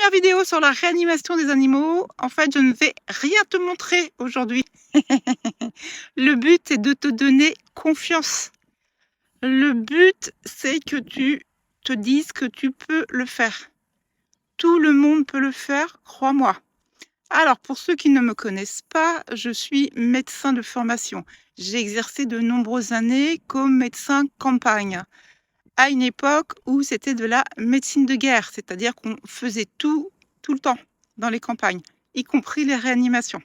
première vidéo sur la réanimation des animaux. En fait, je ne vais rien te montrer aujourd'hui. Le but est de te donner confiance. Le but, c'est que tu te dises que tu peux le faire. Tout le monde peut le faire, crois-moi. Alors, pour ceux qui ne me connaissent pas, je suis médecin de formation. J'ai exercé de nombreuses années comme médecin campagne, à une époque où c'était de la médecine de guerre, c'est-à-dire qu'on faisait tout le temps dans les campagnes, y compris les réanimations.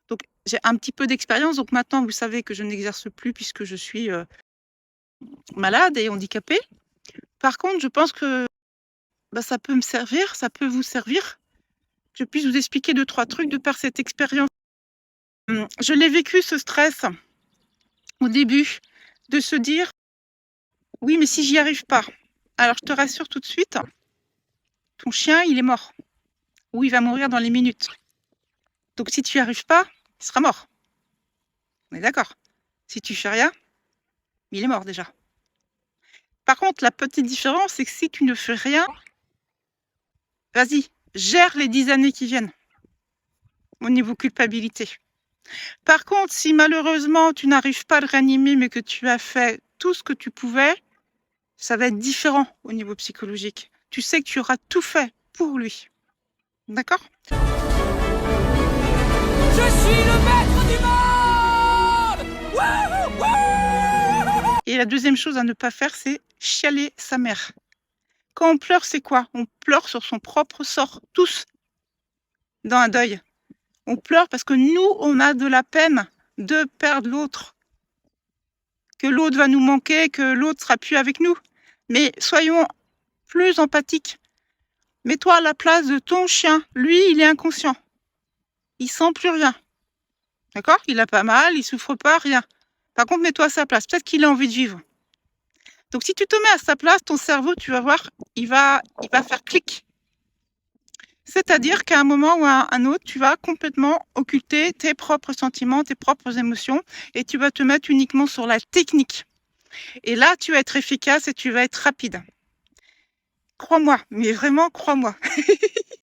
Donc, j'ai un petit peu d'expérience. Donc maintenant, vous savez que je n'exerce plus puisque je suis malade et handicapée. Par contre, je pense que ça peut me servir, ça peut vous servir. Je puisse vous expliquer 2-3 trucs de par cette expérience. Je l'ai vécu, ce stress, au début, de se dire « Oui, mais si j'y arrive pas ». Alors, je te rassure tout de suite, ton chien, il est mort. Ou il va mourir dans les minutes. Donc, si tu n'y arrives pas, il sera mort. On est d'accord. Si tu fais rien, il est mort déjà. Par contre, la petite différence, c'est que si tu ne fais rien, vas-y, gère les 10 années qui viennent au niveau culpabilité. Par contre, si malheureusement, tu n'arrives pas à le réanimer, mais que tu as fait tout ce que tu pouvais, ça va être différent au niveau psychologique. Tu sais que tu auras tout fait pour lui. D'accord ? Je suis le maître du monde! Wouhou, wouhou! Et la deuxième chose à ne pas faire, c'est chialer sa mère. Quand on pleure, c'est quoi? On pleure sur son propre sort, tous, dans un deuil. On pleure parce que nous, on a de la peine de perdre l'autre, que l'autre va nous manquer, que l'autre sera plus avec nous. Mais soyons plus empathiques. Mets-toi à la place de ton chien. Lui, il est inconscient. Il sent plus rien. D'accord? Il a pas mal, il souffre pas, rien. Par contre, mets-toi à sa place. Peut-être qu'il a envie de vivre. Donc, si tu te mets à sa place, ton cerveau, tu vas voir, il va faire clic. C'est-à-dire qu'à un moment ou à un autre, tu vas complètement occulter tes propres sentiments, tes propres émotions, et tu vas te mettre uniquement sur la technique. Et là, tu vas être efficace et tu vas être rapide. Crois-moi, mais vraiment crois-moi.